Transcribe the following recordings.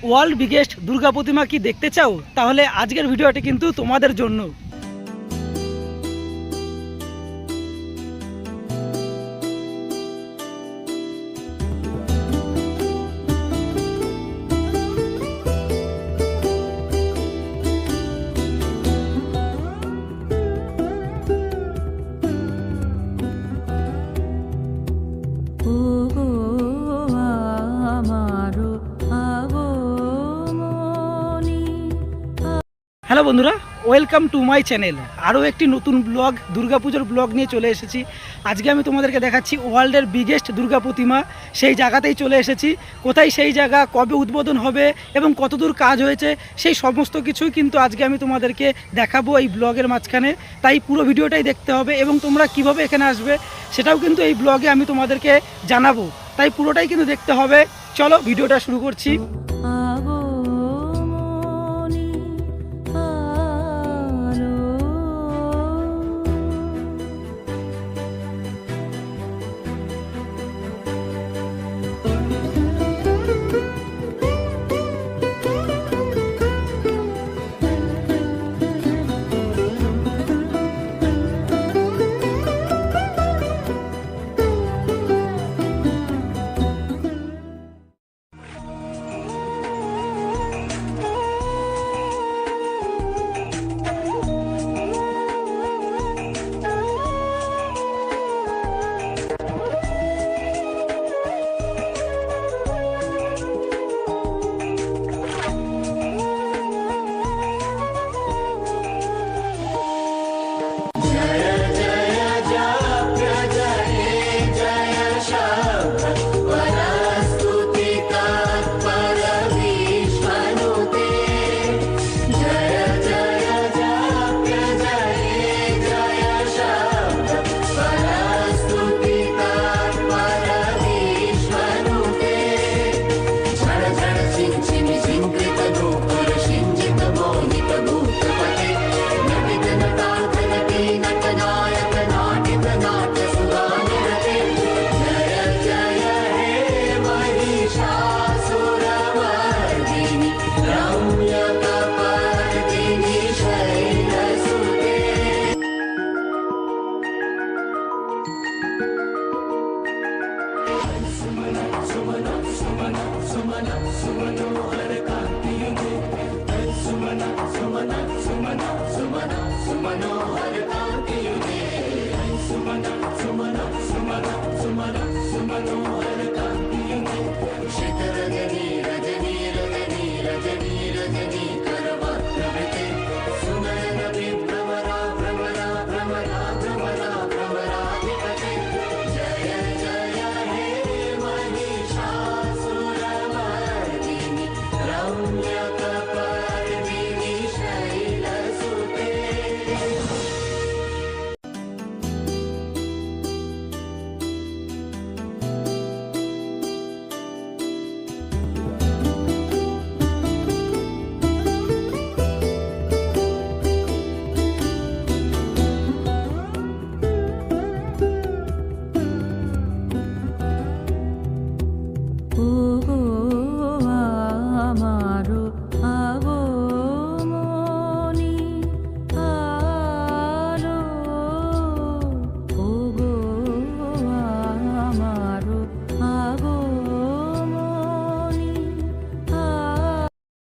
World biggest Durga প্রতিমা কি দেখতে চাও? তাহলে আজকের ভিডিওটি কিন্তু তোমাদের জন্য। হ্যালো বন্ধুরা, ওয়েলকাম টু মাই চ্যানেল। আরও একটি নতুন ব্লগ, দুর্গাপুজোর ব্লগ নিয়ে চলে এসেছি। আজকে আমি তোমাদেরকে দেখাচ্ছি ওয়ার্ল্ডের বিগেস্ট দুর্গা প্রতিমা। সেই জায়গাতেই চলে এসেছি। কোথায় সেই জায়গা, কবে উদ্বোধন হবে এবং কতদূর কাজ হয়েছে, সেই সমস্ত কিছুই কিন্তু আজকে আমি তোমাদেরকে দেখাবো এই ব্লগের মাঝখানে। তাই পুরো ভিডিওটাই দেখতে হবে এবং তোমরা কিভাবে এখানে আসবে সেটাও কিন্তু এই ব্লগে আমি তোমাদেরকে জানাবো। তাই পুরোটাই কিন্তু দেখতে হবে। চলো ভিডিওটা শুরু করছি।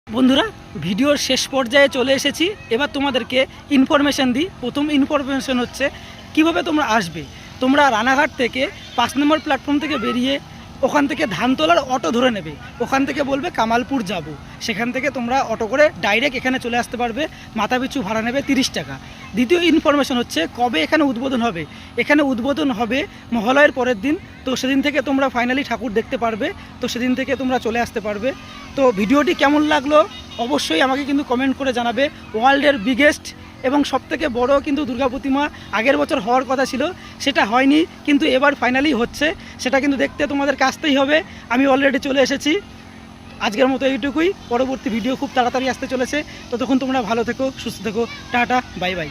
বন্ধুরা, ভিডিওর শেষ পর্যায়ে চলে এসেছি। এবার তোমাদেরকে ইনফরমেশান দিই। প্রথম ইনফরমেশান হচ্ছে কিভাবে তোমরা আসবে। তোমরা রানাঘাট থেকে 5 নম্বর প্ল্যাটফর্ম থেকে বেরিয়ে ওখান থেকে ধানতলার অটো ধরে নেবে। ওখান থেকে বলবে কামালপুর যাব। সেখান থেকে তোমরা অটো করে ডাইরেক্ট এখানে চলে আসতে পারবে। মাথাপিছু ভাড়া নেবে 30 টাকা। দ্বিতীয় ইনফরমেশন হচ্ছে কবে এখানে উদ্বোধন হবে। এখানে উদ্বোধন হবে মহালয়ের পরের দিন। তো সেদিন থেকে তোমরা ফাইনালি ঠাকুর দেখতে পারবে। তো সেদিন থেকে তোমরা চলে আসতে পারবে। তো ভিডিওটি কেমন লাগলো অবশ্যই আমাকে কিন্তু কমেন্ট করে জানাবে। ওয়ার্ল্ডের বিগেস্ট এবং সবথেকে বড় কিন্তু দুর্গা প্রতিমা আগের বছর হওয়ার কথা ছিল, সেটা হয়নি, কিন্তু এবার ফাইনালি হচ্ছে। সেটা কিন্তু দেখতে তোমাদেরকে আসতেই হবে। আমি অলরেডি চলে এসেছি। আজকের মতো এইটুকুই। পরবর্তী ভিডিও খুব তাড়াতাড়ি আসতে চলেছে। ততক্ষণ তোমরা ভালো থেকো, সুস্থ থেকো। Tata, bye bye.